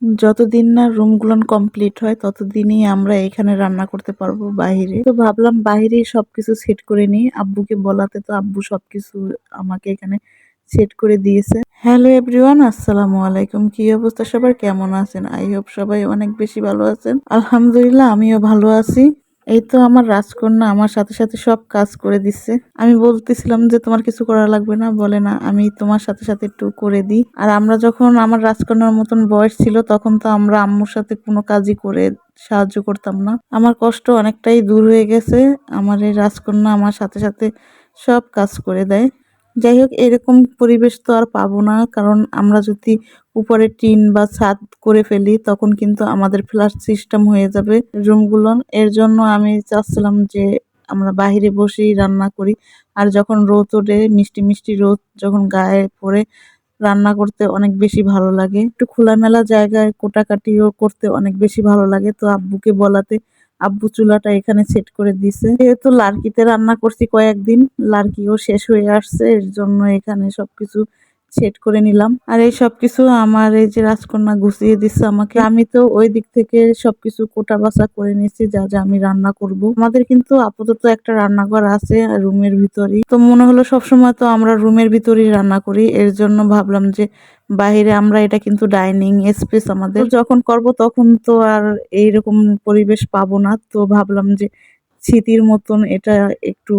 যতদিন না রুমগুলো কমপ্লিট হয় ততদিনই আমরা এখানে রান্না করতে পারবো বাইরে। তো ভাবলাম বাইরেই সবকিছু সেট করে নিই। আব্বুকে বলাতে তো আব্বু সবকিছু আমাকে এখানে সেট করে দিয়েছে। হ্যালো এভরিওয়ান, আসসালামু আলাইকুম। কি অবস্থা সবার, কেমন আছেন? আই হোপ সবাই অনেক বেশি ভালো আছেন। আলহামদুলিল্লাহ আমিও ভালো আছি। এই তো আমার রাজকন্যা আমার সাথে সাথে সব কাজ করে দিচ্ছে। আমি বলতেছিলাম যে তোমার কিছু করা লাগবে না, বলে না আমি তোমার সাথে সাথে একটু করে দিই। আর আমরা যখন আমার রাজকন্যার মতন বয়স ছিল তখন তো আমরা আম্মুর সাথে কোনো কাজই করে সাহায্য করতাম না। আমার কষ্ট অনেকটাই দূর হয়ে গেছে। আমার এই রাজকন্যা আমার সাথে সাথে সব কাজ করে দেয়। যাই হোক, এরকম পরিবেশ তো আর পাবো না, কারণ আমরা যদি উপরে টিন বা ছাদ করে ফেলি তখন কিন্তু আমাদের ফ্ল্যাট সিস্টেম হয়ে যাবে রুমগুলো। এর জন্য আমি চাচ্ছিলাম যে আমরা বাইরে বসেই রান্না করি। আর যখন রোদ ওঠে, মিষ্টি মিষ্টি রোদ যখন গায়ে পড়ে, রান্না করতে অনেক বেশি ভালো লাগে। একটু খোলামেলা জায়গায় কোটাকাটিও করতে অনেক বেশি ভালো লাগে। তো আব্বুকে বলাতে আব্বু চুলাটা এখানে সেট করে দিছে। যেহেতু লার্কিতে রান্না করছি কয়েকদিন, লার্কিও শেষ হয়ে আসছে, এর জন্য এখানে সবকিছু সেট করে নিলাম। আর এই সবকিছু আমার এই যে রাজকন্যা গুছিয়ে দিচ্ছে আমাকে। আমি তো ওই দিক থেকে সবকিছু কোটা বাছা করে নিয়েছি যা যা আমি রান্না করব। আমাদের কিন্তু আপাতত একটা রান্নাঘর আছে রুমের ভিতরেই। তো মনে হলো সবসময় তো আমরা রুমের ভিতরেই রান্না করি, এর জন্য ভাবলাম যে বাইরে আমরা, এটা কিন্তু ডাইনিং স্পেস আমাদের, যখন করব তখন তো আর এইরকম পরিবেশ পাবো না। তো ভাবলাম যে স্মৃতির মতন এটা একটু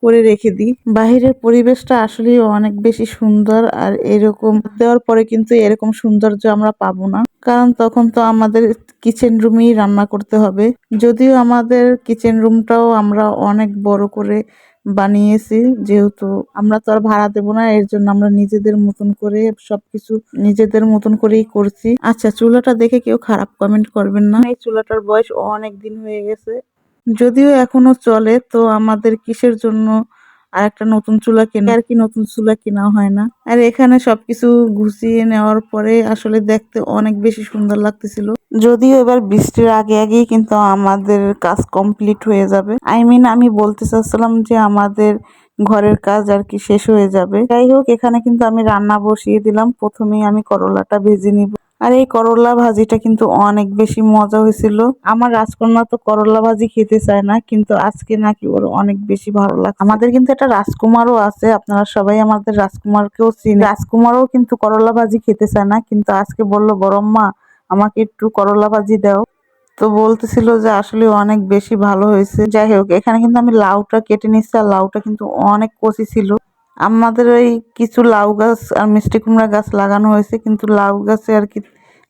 করে রেখে দিই। বাহিরের পরিবেশটা আসলে অনেক বেশি সুন্দর, আর এরকম দেওয়ার পরে কিন্তু এরকম সৌন্দর্য আমরা পাবো না, কারণ তখন তো আমাদের কিচেন রুমেই রান্না করতে হবে। যদিও আমাদের কিচেন রুমটাও আমরা অনেক বড় করে বানিয়েছি, যেহেতু আমরা তো আর ভাড়া দেবো না, এর জন্য আমরা নিজেদের মতন করে সবকিছু নিজেদের মতন করেই করছি। আচ্ছা, চুলাটা দেখে কেউ খারাপ কমেন্ট করবেন না, এই চুলাটার বয়স অনেক দিন হয়ে গেছে, যদিও এখনো চলে। তো আমাদের কিসের জন্য আর একটা নতুন চুলা কেনা, আর কি নতুন চুলা কেনা হয় না। আর এখানে সবকিছু গুছিয়ে নেওয়ার পরে আসলে দেখতে অনেক বেশি সুন্দর লাগতেছিল। যদিও এবার বৃষ্টির আগে আগেই কিন্তু আমাদের কাজ কমপ্লিট হয়ে যাবে। আমি বলতে চাচ্ছিলাম যে আমাদের ঘরের কাজ আর কি শেষ হয়ে যাবে। যাই হোক, এখানে কিন্তু আমি রান্না বসিয়ে দিলাম। প্রথমেই আমি করলাটা ভেজে নিব। আর এই করলা ভাজিটা কিন্তু অনেক বেশি মজা হয়েছিল। আমার রাজকন্যা তো করলা ভাজি খেতে চায় না, কিন্তু আজকে নাকি ওর অনেক বেশি ভালো লাগছে। আমাদের কিন্তু একটা রাজকুমারও আছে, আপনারা সবাই আমাদের রাজকুমারকেও চিনেন। রাজকুমারও কিন্তু করলা ভাজি খেতে চায় না, কিন্তু আজকে বলল বড়ম্মা আমাকে একটু করলা ভাজি দাও। তো বলতেছিল যে আসলে অনেক বেশি ভালো হয়েছে। যাই হোক, এখানে কিন্তু আমি লাউটা কেটে নিচ্ছি, আর লাউটা কিন্তু অনেক কচি ছিল। আমাদের ওই কিছু লাউ গাছ আর মিষ্টি কুমড়া গাছ লাগানো হয়েছে, কিন্তু লাউ গাছে আর কি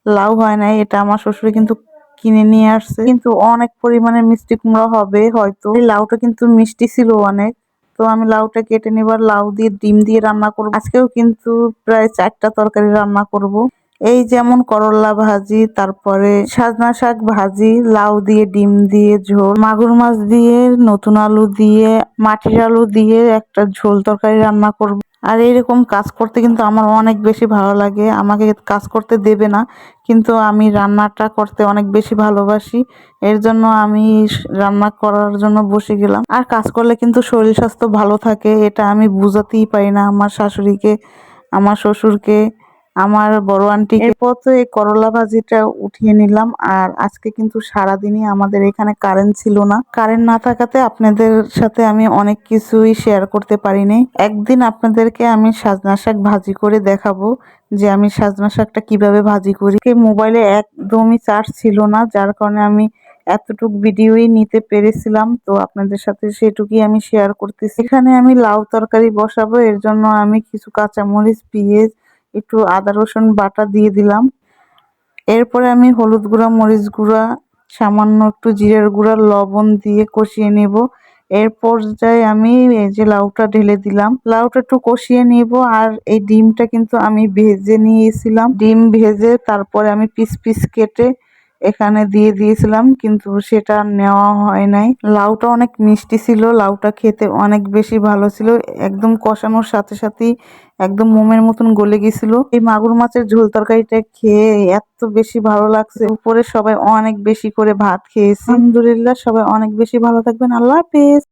লাউ হয় নাই। এটা আমার শ্বশুর কিন্তু কিনে নিয়ে আসছে, কিন্তু অনেক পরিমাণে মিষ্টি কুমড়া হবে হয়তো। এই লাউটা কিন্তু মিষ্টি ছিল অনেক। তো আমি লাউটা কেটে নিবার, লাউ দিয়ে ডিম দিয়ে রান্না করব। আজকেও কিন্তু প্রায় 4টা তরকারি রান্না করব। এই যেমন করলা ভাজি, তারপরে সাজনা শাক ভাজি, লাউ দিয়ে ডিম দিয়ে ঝোল, মাগুর মাছ দিয়ে, নতুন আলু দিয়ে, মাটির আলু দিয়ে একটা ঝোল তরকারি রান্না করব। আর এইরকম কাজ করতে কিন্তু আমার অনেক বেশি ভালো লাগে। আমাকে কাজ করতে দেবে না, কিন্তু আমি রান্নাটা করতে অনেক বেশি ভালোবাসি। এর জন্য আমি রান্না করার জন্য বসে গেলাম। আর কাজ করলে কিন্তু শরীর স্বাস্থ্য ভালো থাকে, এটা আমি বুঝাতেই পারি না আমার শাশুড়িকে, আমার শ্বশুরকে, আমার বড় আন্টিকে। এরপর তো এই করলা ভাজিটা উঠিয়ে নিলাম। আর আজকে কিন্তু সারাদিনই আমাদের এখানে কারেন্ট ছিল না। কারেন্ট না থাকাতে আপনাদের সাথে আমি অনেক কিছুই শেয়ার করতে পারিনি। একদিন আপনাদেরকে আমি সাজনা শাক ভাজি করে দেখাবো, যে আমি সাজনা শাকটা কিভাবে ভাজি করি। মোবাইলে একদমই চার্জ ছিল না, যার কারণে আমি এতটুক ভিডিওই নিতে পেরেছিলাম। তো আপনাদের সাথে সেটুকুই আমি শেয়ার করতেছি। এখানে আমি লাউ তরকারি বসাবো, এর জন্য আমি কিছু কাঁচামরিচ, পেঁয়াজ, একটু আদা রসুন বাটা দিয়ে দিলাম। এরপরে আমি হলুদ গুঁড়া, মরিচ গুঁড়া, সামান্য একটু জিরার গুঁড়া, লবণ দিয়ে কষিয়ে নেব। এর পর্যায়ে আমি এই যে লাউটা ঢেলে দিলাম, লাউটা একটু কষিয়ে নিব। আর এই ডিমটা কিন্তু আমি ভেজে নিয়েছিলাম, ডিম ভেজে তারপরে আমি পিস পিস কেটে এখানে দিয়ে দিয়েছিলাম, কিন্তু সেটা নেওয়া হয় নাই। লাউটা অনেক মিষ্টি ছিল, লাউটা খেতে অনেক বেশি ভালো ছিল, একদম কষানোর সাথে সাথেই একদম মোমের মতন গলে গেছিল। এই মাগুর মাছের ঝোল তরকারিটা খেয়ে এত বেশি ভালো লাগছে, উপরে সবাই অনেক বেশি করে ভাত খেয়েছি। আলহামদুলিল্লাহ, সবাই অনেক বেশি ভালো থাকবেন। আল্লাহ হাফেজ।